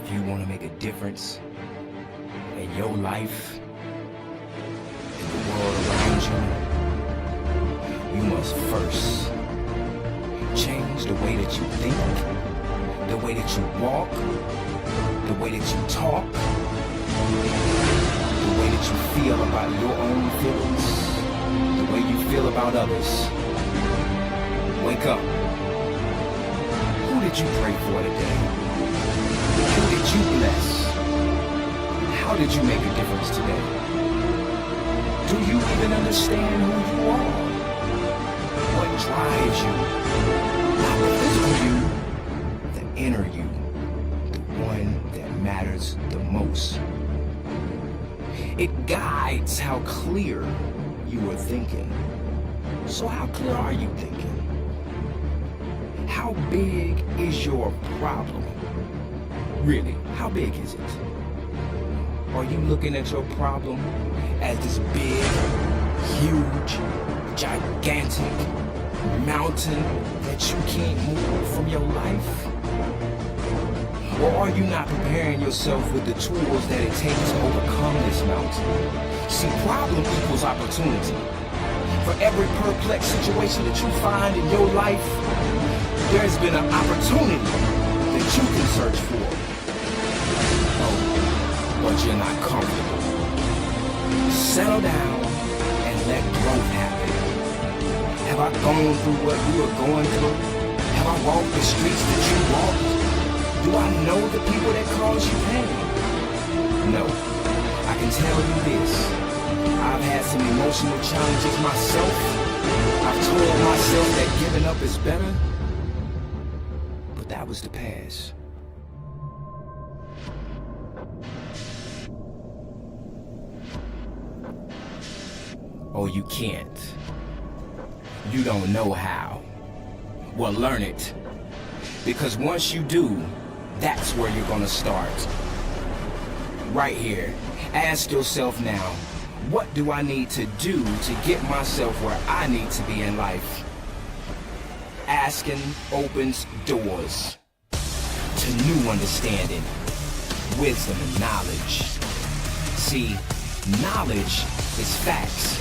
If you want to make a difference in your life, in the world around you, you must first change the way that you think, the way that you walk, the way that you talk, the way that you feel about your own feelings, the way you feel about others. Wake up. Who did you pray for today? Who did you bless? How did you make a difference today? Do you even understand who you are? What drives you? Not the physical you, the inner you, the one that matters the most. It guides how clear you are thinking. So how clear are you thinking? How big is your problem? Really, how big is it? Are you looking at your problem as this big, huge, gigantic mountain that you can't move from your life? Or are you not preparing yourself with the tools that it takes to overcome this mountain? See, problem equals opportunity. For every perplexed situation that you find in your life, there's been an opportunity that you can search for. Oh, but you're not comfortable. Settle down and let growth happen. Have I gone through what you are going through? Have I walked the streets that you walked? Do I know the people that cause you pain? No. I can tell you this. I've had some emotional challenges myself. I've told myself that giving up is better. But that was the past. Oh, you can't. You don't know how. Well, learn it. Because once you do, that's where you're gonna start. Right here. Ask yourself now, what do I need to do to get myself where I need to be in life? Asking opens doors to new understanding, wisdom, and knowledge. See, knowledge is facts.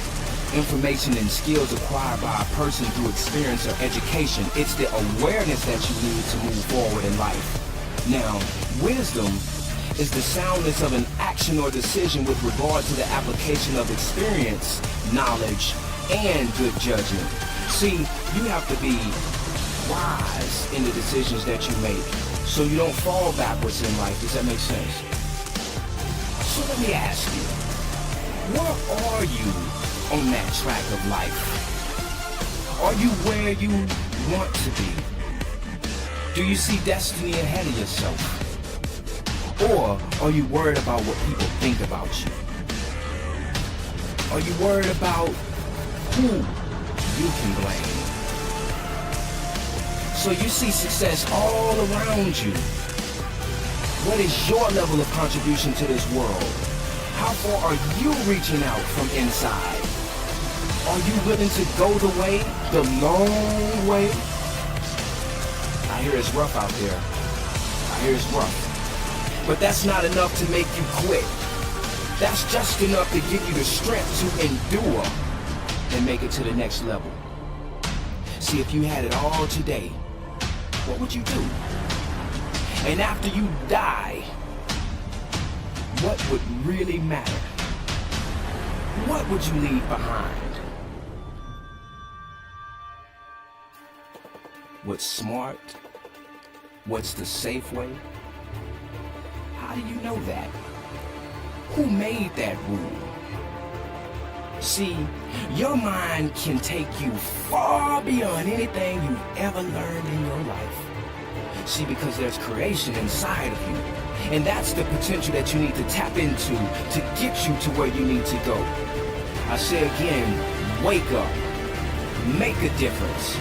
Information and skills acquired by a person through experience or education. It's the awareness that you need to move forward in life. Now, wisdom is the soundness of an action or decision with regard to the application of experience, knowledge, and good judgment. See, you have to be wise in the decisions that you make so you don't fall backwards in life. Does that make sense? So let me ask you, where are you on that track of life? Are you where you want to be? Do you see destiny ahead of yourself? Or are you worried about what people think about you? Are you worried about who you can blame? So you see success all around you. What is your level of contribution to this world? How far are you reaching out from inside? Are you willing to go the way, the long way? I hear it's rough out there. I hear it's rough. But that's not enough to make you quit. That's just enough to give you the strength to endure and make it to the next level. See, if you had it all today, what would you do? And after you die, what would really matter? What would you leave behind? What's smart? What's the safe way? How do you know that? Who made that rule? See, your mind can take you far beyond anything you've ever learned in your life. See, because there's creation inside of you. And that's the potential that you need to tap into to get you to where you need to go. I say again, wake up. Make a difference.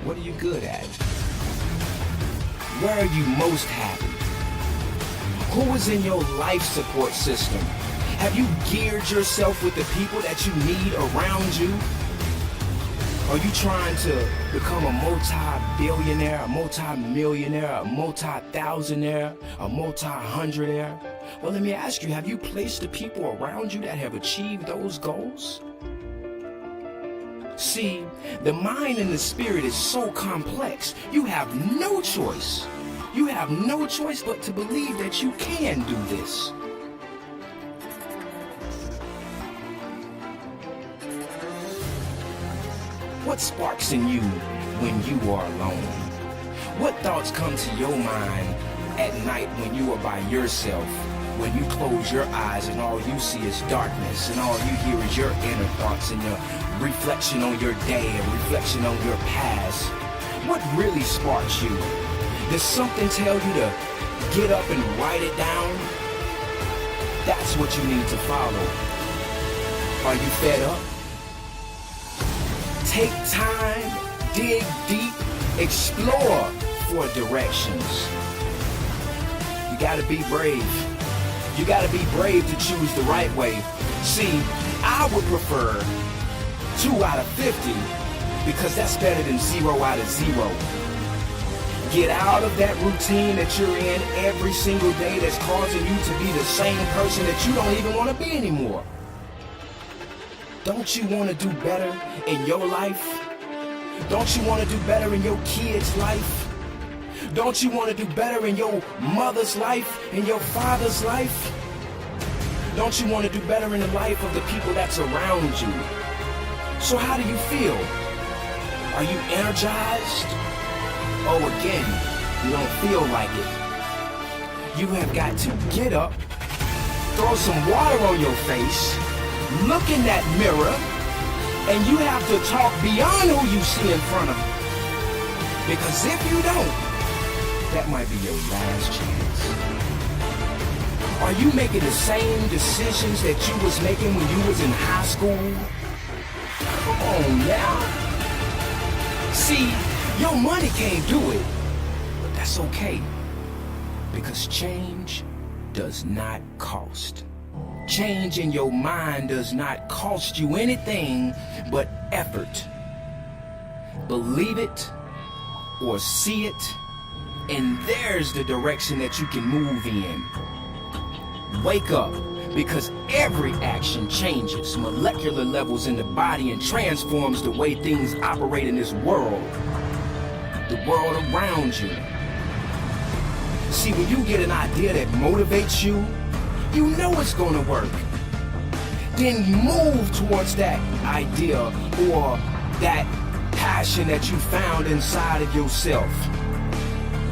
What are you good at? Where are you most happy? Who is in your life support system? Have you geared yourself with the people that you need around you? Are you trying to become a multi-billionaire, a multi-millionaire, a multi-thousandaire, a multi-hundredaire? Well, let me ask you, have you placed the people around you that have achieved those goals? See, the mind and the spirit is so complex, you have no choice. You have no choice but to believe that you can do this. What sparks in you when you are alone? What thoughts come to your mind at night when you are by yourself? When you close your eyes and all you see is darkness and all you hear is your inner thoughts and your reflection on your day and reflection on your past? What really sparks you? Does something tell you to get up and write it down? That's what you need to follow. Are you fed up? Take time, dig deep, explore for directions. You gotta be brave. You gotta be brave to choose the right way. See, I would prefer 2 out of 50 because that's better than 0 out of 0. Get out of that routine that you're in every single day that's causing you to be the same person that you don't even want to be anymore. Don't you want to do better in your life? Don't you want to do better in your kids' life? Don't you want to do better in your mother's life, in your father's life? Don't you want to do better in the life of the people that's around you? So how do you feel? Are you energized? Oh, again, you don't feel like it. You have got to get up, throw some water on your face, look in that mirror, and you have to talk beyond who you see in front of you. Because if you don't, that might be your last chance. Are you making the same decisions that you was making when you was in high school? Come on now. See, your money can't do it, but that's okay. Because change does not cost. Change in your mind does not cost you anything but effort. Believe it or see it, and there's the direction that you can move in. Wake up, because every action changes molecular levels in the body and transforms the way things operate in this world, the world around you. See, when you get an idea that motivates you, you know it's gonna work. Then move towards that idea or that passion that you found inside of yourself.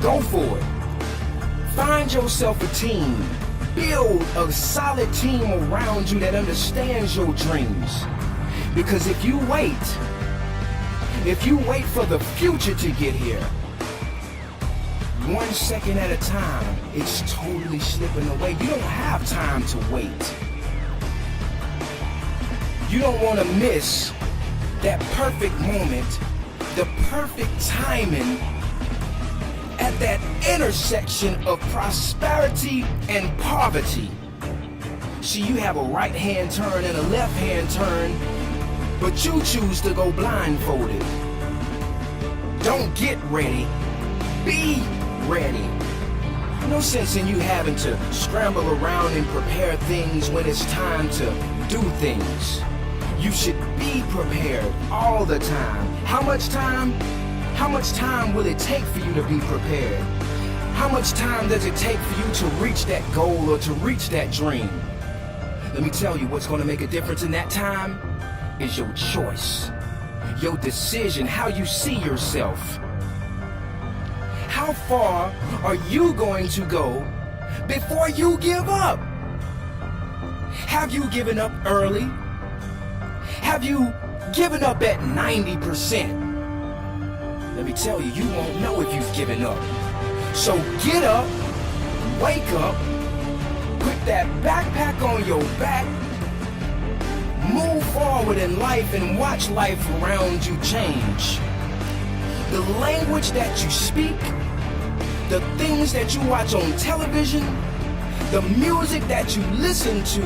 Go for it. Find yourself a team. Build a solid team around you that understands your dreams. Because if you wait for the future to get here, 1 second at a time, it's totally slipping away. You don't have time to wait. You don't want to miss that perfect moment, the perfect timing at that intersection of prosperity and poverty. See, you have a right-hand turn and a left-hand turn, but you choose to go blindfolded. Don't get ready. Be ready. No sense in you having to scramble around and prepare things when it's time to do things. You should be prepared all the time. How much time? How much time will it take for you to be prepared? How much time does it take for you to reach that goal or to reach that dream? Let me tell you, what's going to make a difference in that time is your choice, your decision, how you see yourself. How far are you going to go before you give up? Have you given up early? Have you given up at 90%? Let me tell you, you won't know if you've given up. So get up, wake up, put that backpack on your back, move forward in life and watch life around you change. The language that you speak, the things that you watch on television, the music that you listen to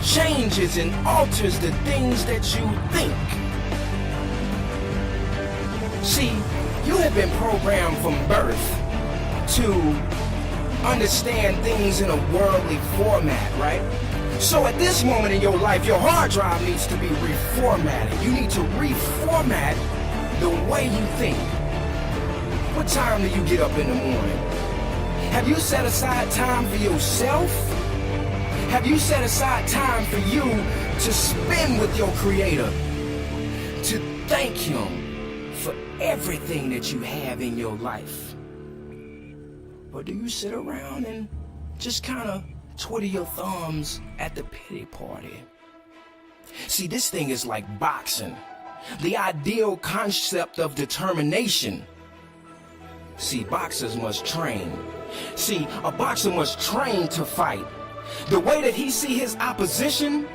changes and alters the things that you think. See, you have been programmed from birth to understand things in a worldly format, right? So at this moment in your life, your hard drive needs to be reformatted. You need to reformat the way you think. What time do you get up in the morning? Have you set aside time for yourself? Have you set aside time for you to spend with your Creator? To thank Him for everything that you have in your life? Or do you sit around and just kind of twiddle your thumbs at the pity party? See, this thing is like boxing. The ideal concept of determination. See, boxers must train. See, a boxer must train to fight. The way that he see his opposition,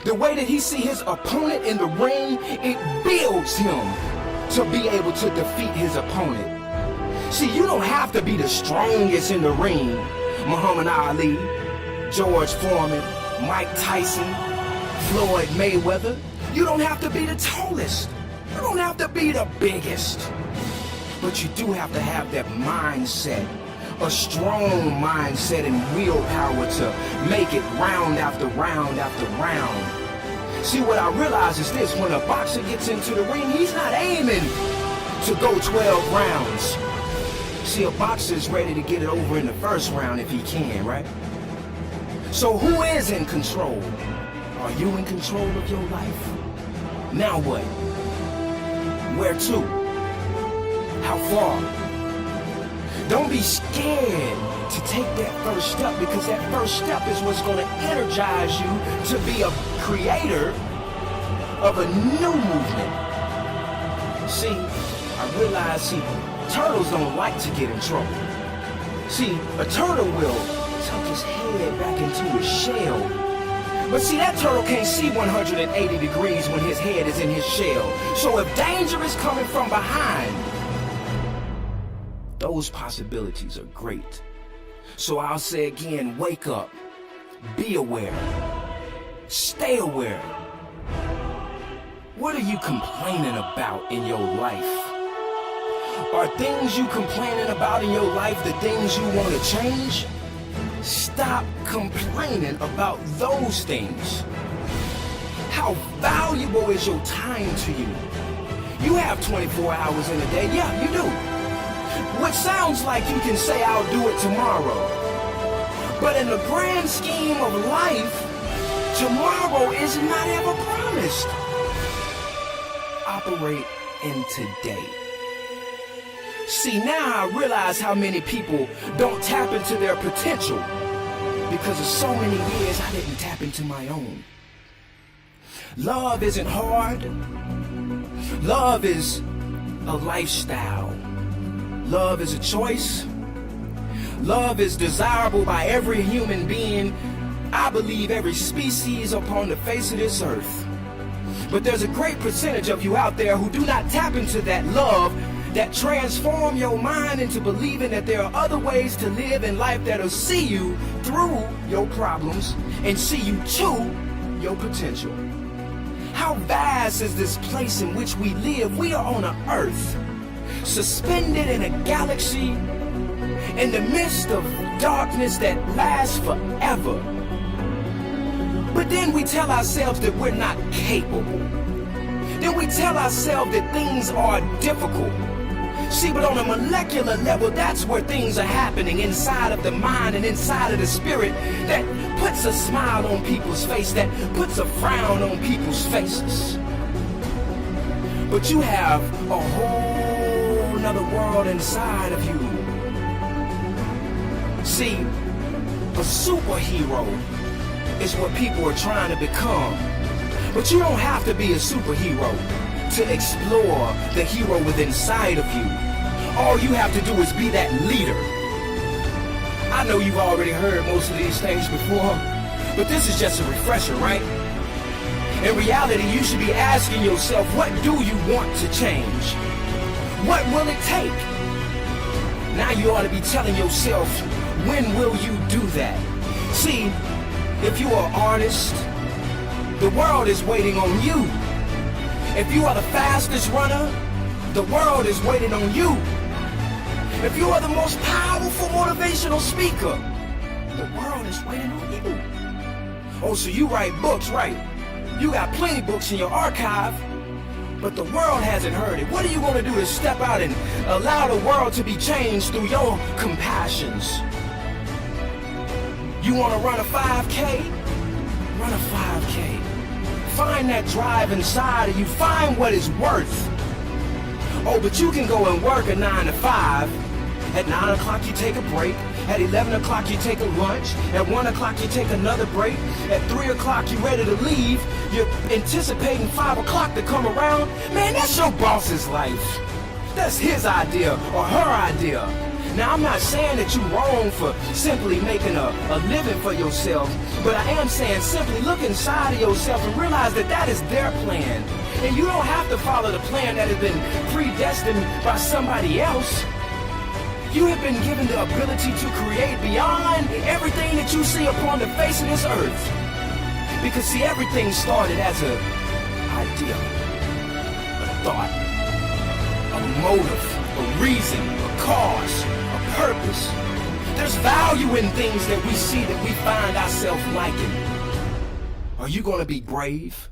the way that he see his opponent in the ring, it builds him to be able to defeat his opponent. See, you don't have to be the strongest in the ring. Muhammad Ali, George Foreman, Mike Tyson, Floyd Mayweather. You don't have to be the tallest. You don't have to be the biggest. But you do have to have that mindset, a strong mindset and willpower to make it round after round after round. See, what I realize is this: when a boxer gets into the ring, he's not aiming to go 12 rounds. See, a boxer is ready to get it over in the first round if he can, right? So who is in control? Are you in control of your life? Now what? Where to? How far? Don't be scared to take that first step, because that first step is what's going to energize you to be a creator of a new movement. See, I realize, turtles don't like to get in trouble. See, a turtle will tuck his head back into his shell. But see, that turtle can't see 180 degrees when his head is in his shell. So if danger is coming from behind, those possibilities are great. So I'll say again, wake up, be aware, stay aware. What are you complaining about in your life? Are things you complaining about in your life the things you want to change? Stop complaining about those things. How valuable is your time to you? You have 24 hours in a day. Yeah, you do. Which sounds like you can say, I'll do it tomorrow. But in the grand scheme of life, tomorrow is not ever promised. Operate in today. See, now I realize how many people don't tap into their potential because of so many years I didn't tap into my own. Love isn't hard. Love is a lifestyle. Love is a choice. Love is desirable by every human being, I believe every species upon the face of this earth. But there's a great percentage of you out there who do not tap into that love that transform your mind into believing that there are other ways to live in life that'll see you through your problems and see you to your potential. How vast is this place in which we live? We are on an earth suspended in a galaxy in the midst of darkness that lasts forever. But then we tell ourselves that we're not capable. Then we tell ourselves that things are difficult. See, but on a molecular level, that's where things are happening inside of the mind and inside of the spirit that puts a smile on people's face, that puts a frown on people's faces. But you have a whole nother world inside of you. See, a superhero is what people are trying to become. But you don't have to be a superhero to explore the hero within inside of you. All you have to do is be that leader. I know you've already heard most of these things before, but this is just a refresher, right? In reality, you should be asking yourself, what do you want to change? What will it take? Now you ought to be telling yourself, when will you do that? See, if you are an artist, the world is waiting on you. If you are the fastest runner, The world is waiting on you. If you are the most powerful motivational speaker, the world is waiting on you. Oh, so you write books, right? You got plenty books in your archive, but the world hasn't heard it. What are you going to do to step out and allow the world to be changed through your compassions? You want to run a 5K? Run a 5K. Find that drive inside of you. Find what it's worth. Oh, but you can go and work a 9 to 5. At 9 o'clock you take a break. At 11 o'clock you take a lunch. At 1 o'clock you take another break. At 3 o'clock you're ready to leave. You're anticipating 5 o'clock to come around. Man, that's your boss's life. That's his idea or her idea. Now, I'm not saying that you're wrong for simply making a living for yourself, but I am saying simply look inside of yourself and realize that that is their plan. And you don't have to follow the plan that has been predestined by somebody else. You have been given the ability to create beyond everything that you see upon the face of this earth. Because see, everything started as an idea, a thought, a motive, a reason, a cause, a purpose. There's value in things that we see that we find ourselves liking. Are you going to be brave?